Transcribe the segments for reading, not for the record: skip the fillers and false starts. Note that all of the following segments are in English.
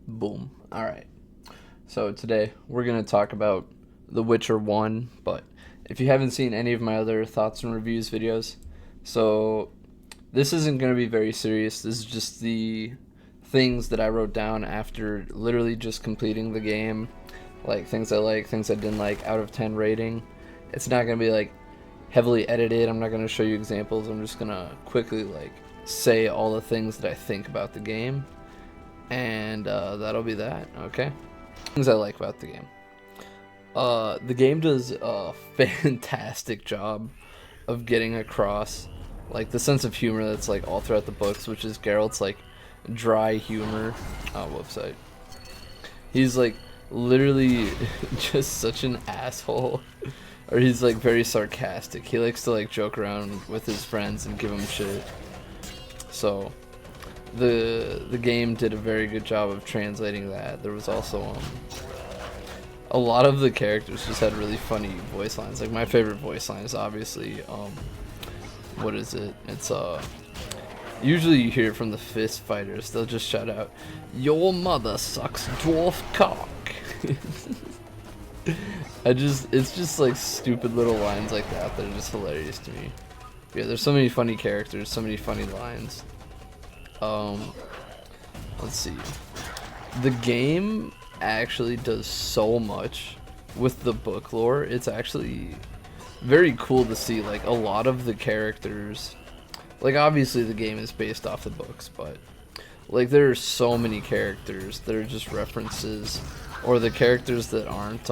Boom. All right. So today we're going to talk about The Witcher 1, but if you haven't seen any of my other thoughts and reviews videos, so this isn't going to be very serious. This is just the things that I wrote down after literally just completing the game, like, things I didn't like, out of 10 rating. It's not going to be like heavily edited. I'm not going to show you examples. I'm just going to quickly say all the things that I think about the game, and that'll be that. Okay. Things I like about the game. The game does a fantastic job of getting across like the sense of humor that's like all throughout the books, which is Geralt's like dry humor. Oh, whoops! He's like literally just such an asshole, or he's like very sarcastic. He likes to like joke around with his friends and give them shit. So the game did a very good job of translating that. There was also a lot of the characters just had really funny voice lines. Like my favorite voice line is obviously what is it? It's usually you hear it from the fist fighters. They'll just shout out, "Your mother sucks dwarf cock." It's just like stupid little lines like that that are just hilarious to me. Yeah, there's so many funny characters, so many funny lines. Um, let's see. The game actually does so much with the book lore. It's actually very cool to see like a lot of the characters. Like obviously the game is based off the books, but like there are so many characters that are just references, or the characters that aren't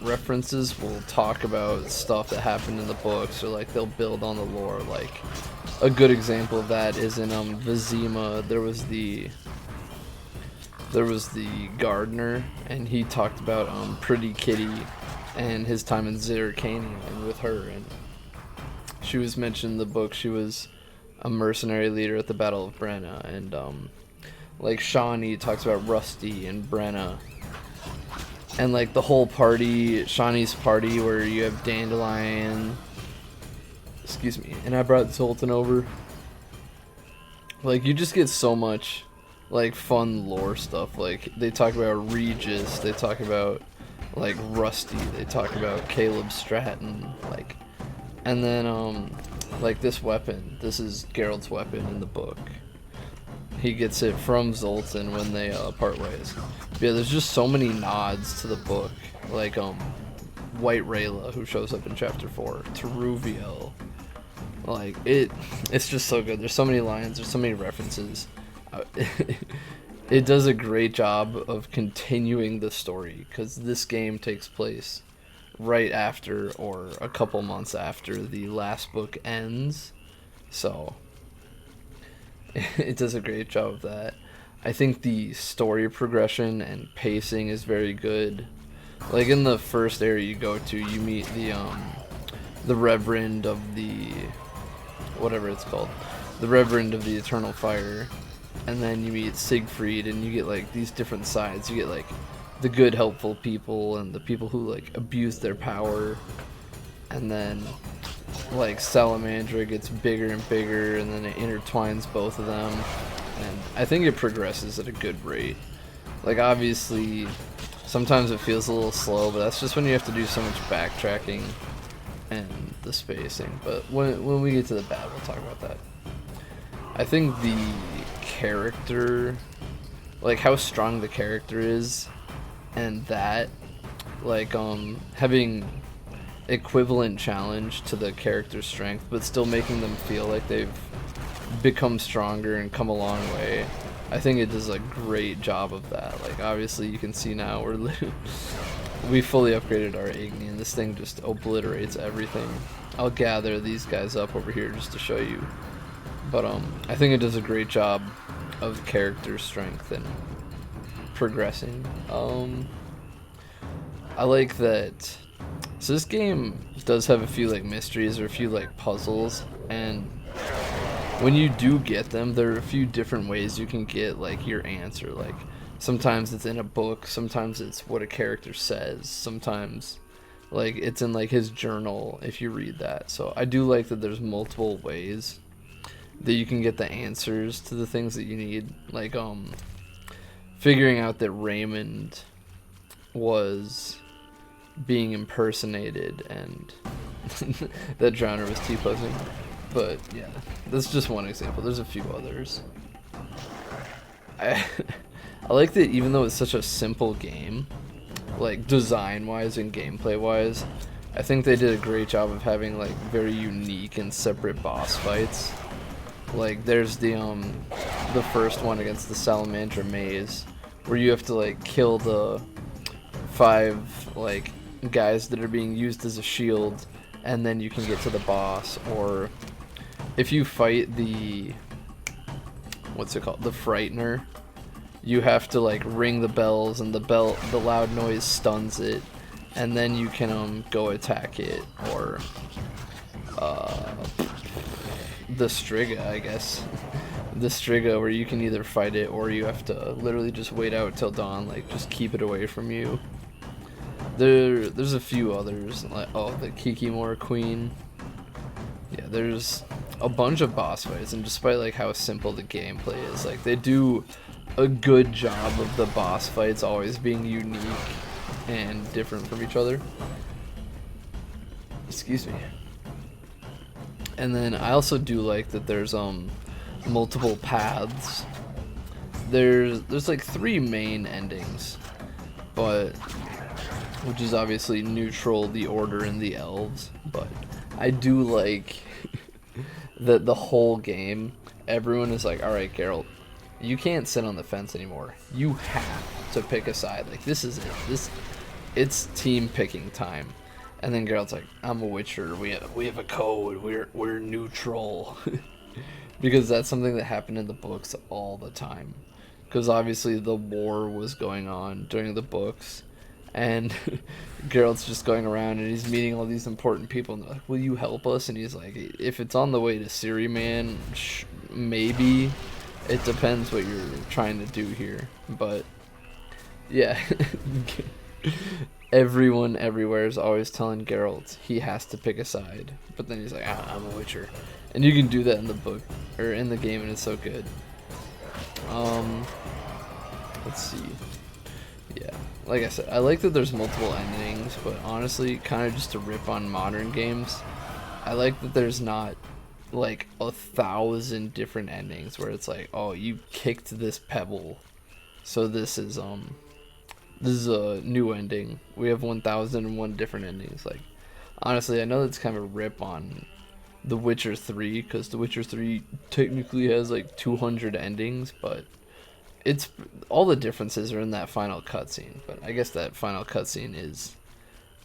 references will talk about stuff that happened in the books, or like they'll build on the lore. Like a good example of that is in Vizima. There was the gardener, and he talked about Pretty Kitty and his time in Zerrikania and with her, and she was mentioned in the book. She was a mercenary leader at the Battle of Brenna, and like Shawnee talks about Rusty and Brenna, and like the whole party, Shawnee's party, where you have Dandelion, excuse me, and I brought Zoltan over. Like you just get so much like fun lore stuff. Like they talk about Regis, they talk about like Rusty, they talk about Caleb Stratton, like, and then like this weapon. This is Geralt's weapon in the book. He gets it from Zoltan when they part ways. But yeah, there's just so many nods to the book. Like White Rayla, who shows up in chapter 4, Teruviel. Like it's just so good. There's so many lines, there's so many references. It does a great job of continuing the story, because this game takes place right after, or a couple months after, the last book ends. So it does a great job of that. I think the story progression and pacing is very good. Like in the first area you go to, you meet the Reverend of the whatever it's called, the Reverend of the Eternal Fire, and then you meet Siegfried, and you get like these different sides. You get like the good, helpful people, and the people who like abuse their power, and then like Salamandra gets bigger and bigger, and then it intertwines both of them, and I think it progresses at a good rate. Like obviously sometimes it feels a little slow, but that's just when you have to do so much backtracking and the spacing. But when we get to the battle, we'll talk about that. I think the character, like how strong the character is, and that like having equivalent challenge to the character's strength, but still making them feel like they've become stronger and come a long way. I think it does a great job of that. Like obviously you can see now we fully upgraded our Igni, and this thing just obliterates everything. I'll gather these guys up over here just to show you. But I think it does a great job of character strength and progressing. I like that. So this game does have a few like mysteries, or a few like puzzles, and when you do get them, there are a few different ways you can get like your answer. Like sometimes it's in a book, sometimes it's what a character says, sometimes like it's in like his journal if you read that. So I do like that there's multiple ways, that you can get the answers to the things that you need. Like figuring out that Raymond was being impersonated and that Drowner was T-posing. But yeah, that's just one example. There's a few others. I like that even though it's such a simple game, like design-wise and gameplay-wise, I think they did a great job of having like very unique and separate boss fights. Like there's the first one against the Salamander Maze, where you have to like kill the 5 like guys that are being used as a shield, and then you can get to the boss. Or if you fight the, what's it called, the Frightener, you have to like ring the bells, and the loud noise stuns it, and then you can go attack it. Or the Striga, I guess. The Striga, where you can either fight it or you have to literally just wait out till dawn, like just keep it away from you. There's a few others, like the Kikimora Queen. Yeah, there's a bunch of boss fights, and despite like how simple the gameplay is, like they do a good job of the boss fights always being unique and different from each other. Excuse me. And then I also do like that there's multiple paths. There's like 3 main endings, but which is obviously neutral, the Order, and the Elves. But I do like that the whole game, everyone is like, alright Geralt, you can't sit on the fence anymore. You have to pick a side. Like this is it. It's team picking time. And then Geralt's like, I'm a Witcher. We have a code. We're neutral. Because that's something that happened in the books all the time. Because obviously the war was going on during the books, and Geralt's just going around and he's meeting all these important people, and they're like, will you help us? And he's like, if it's on the way to Ciri, man, maybe. It depends what you're trying to do here. But yeah. Everyone everywhere is always telling Geralt he has to pick a side, but then he's like, I'm a Witcher. And you can do that in the book, or in the game, and it's so good. Let's see. Yeah, like I said, I like that there's multiple endings, but honestly, kind of just to rip on modern games, I like that there's not like 1,000 different endings where it's like, oh, you kicked this pebble, so this is a new ending. We have 1,001 different endings. Like, honestly, I know that's kind of a rip on The Witcher 3, because The Witcher 3 technically has like 200 endings, but it's all the differences are in that final cutscene. But I guess that final cutscene is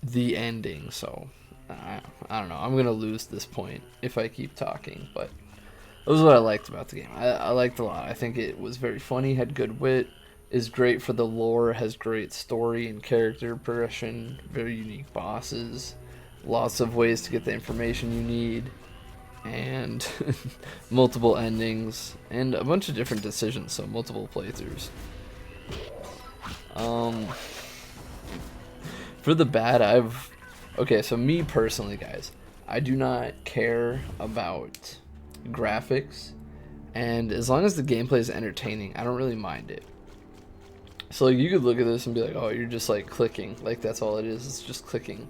the ending, so I don't know. I'm gonna lose this point if I keep talking, but that was what I liked about the game. I liked a lot. I think it was very funny, had good wit, is great for the lore, has great story and character progression, very unique bosses, lots of ways to get the information you need, and multiple endings, and a bunch of different decisions, so multiple playthroughs. For the bad, okay, so me personally, guys, I do not care about graphics, and as long as the gameplay is entertaining, I don't really mind it. So like, you could look at this and be like, oh, you're just like clicking, like that's all it is, it's just clicking.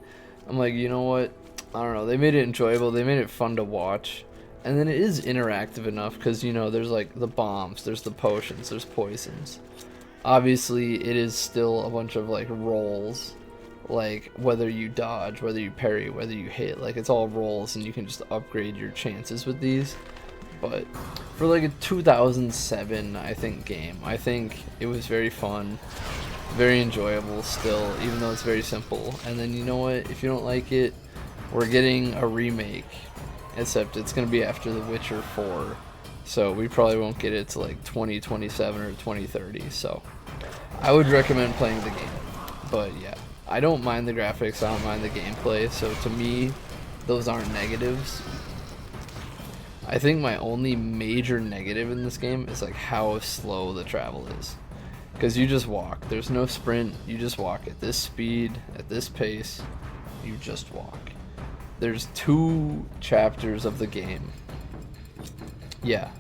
I'm like, you know what, I don't know, they made it enjoyable, they made it fun to watch, and then it is interactive enough, because you know, there's like the bombs, there's the potions, there's poisons. Obviously it is still a bunch of like rolls, like whether you dodge, whether you parry, whether you hit, like it's all rolls, and you can just upgrade your chances with these. But for like a 2007, I think, game, I think it was very fun, very enjoyable still, even though it's very simple. And then, you know what, if you don't like it, we're getting a remake, except it's going to be after The Witcher 4, so we probably won't get it to like 2027 or 2030, so I would recommend playing the game. But yeah, I don't mind the graphics, I don't mind the gameplay, so to me, those aren't negatives. I think my only major negative in this game is like how slow the travel is. Because you just walk. There's no sprint. You just walk at this speed, at this pace. You just walk. There's 2 chapters of the game Yeah.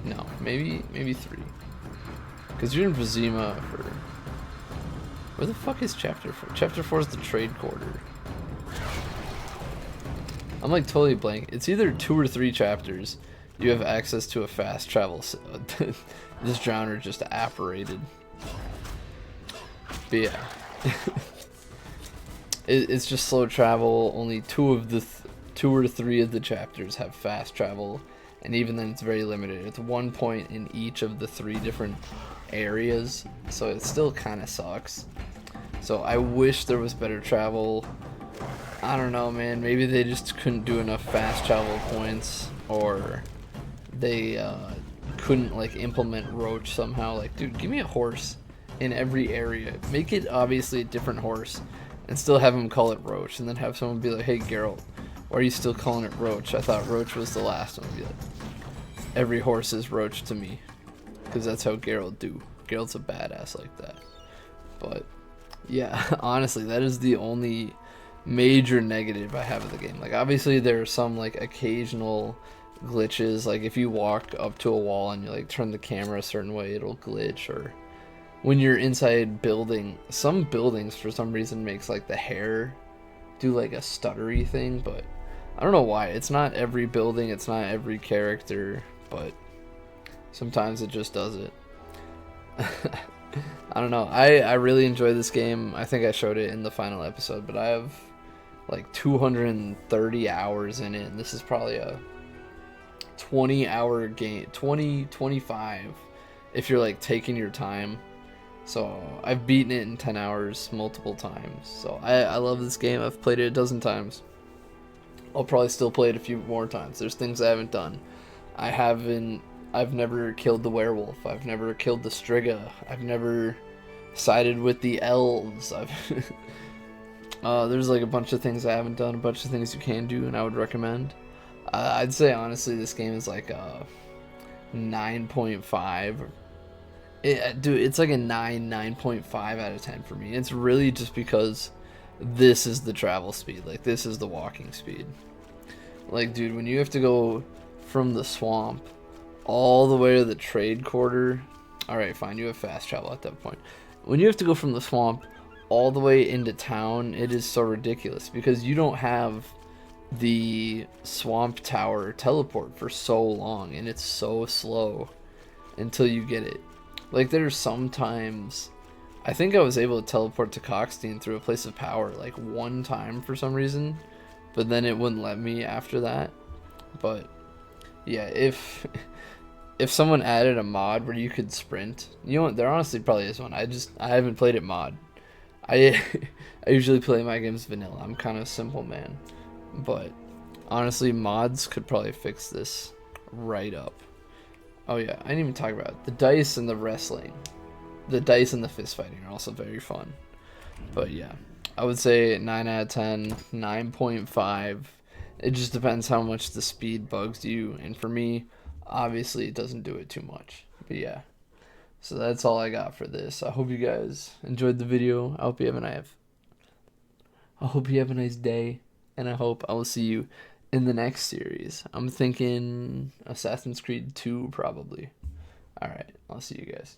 No, maybe 3. Because you're in Vizima for... Where the fuck is Chapter 4? Chapter 4 is the trade quarter. I'm like totally blank. It's either 2 or 3 chapters. You have access to a fast travel. This genre just apparated. But yeah. It's just slow travel. Only 2 or 3 of the chapters have fast travel. And even then it's very limited. It's 1 point in each of the 3 different areas. So it still kind of sucks. So I wish there was better travel. I don't know, man. Maybe they just couldn't do enough fast travel points, or they couldn't like implement Roach somehow. Like, dude, give me a horse in every area. Make it obviously a different horse, and still have him call it Roach, and then have someone be like, "Hey, Geralt, why are you still calling it Roach? I thought Roach was the last one." Be like, every horse is Roach to me, because that's how Geralt do. Geralt's a badass like that. But yeah, honestly, that is the only major negative I have of the game. Like, obviously there are some like occasional glitches, like if you walk up to a wall and you like turn the camera a certain way, it'll glitch. Or when you're inside building, some buildings for some reason makes like the hair do like a stuttery thing, but I don't know why. It's not every building, it's not every character, but sometimes it just does it. I don't know. I really enjoy this game. I think I showed it in the final episode, but I have like 230 hours in it, and this is probably a 20-hour game, 25 if you're like taking your time. So I've beaten it in 10 hours multiple times. So I love this game. I've played it a dozen times. I'll probably still play it a few more times. There's things I haven't done. I've never killed the werewolf. I've never killed the Striga. I've never sided with the elves. There's like a bunch of things I haven't done, a bunch of things you can do, and I would recommend. I'd say honestly this game is like a 9.5. Dude, it's like a 9.5 out of 10 for me. It's really just because this is the travel speed. Like, this is the walking speed. Like, dude, when you have to go from the swamp all the way to the trade quarter, alright, fine, you have fast travel at that point. When you have to go from the swamp all the way into town, it is so ridiculous because you don't have the swamp tower teleport for so long, and it's so slow until you get it. Like, there's sometimes I think I was able to teleport to Cockstein through a place of power like 1 time for some reason, but then it wouldn't let me after that. But yeah, if someone added a mod where you could sprint, you know what, there honestly probably is one. I haven't played it mod. I usually play my games vanilla. I'm kind of a simple man. But honestly, mods could probably fix this right up. Oh yeah, I didn't even talk about it. The dice and the wrestling. The dice and the fist fighting are also very fun. But yeah, I would say 9 out of 10, 9.5. It just depends how much the speed bugs you. And for me, obviously it doesn't do it too much. But yeah. So that's all I got for this. I hope you guys enjoyed the video. I hope you have a nice day, and I hope I will see you in the next series. I'm thinking Assassin's Creed 2 probably. All right, I'll see you guys.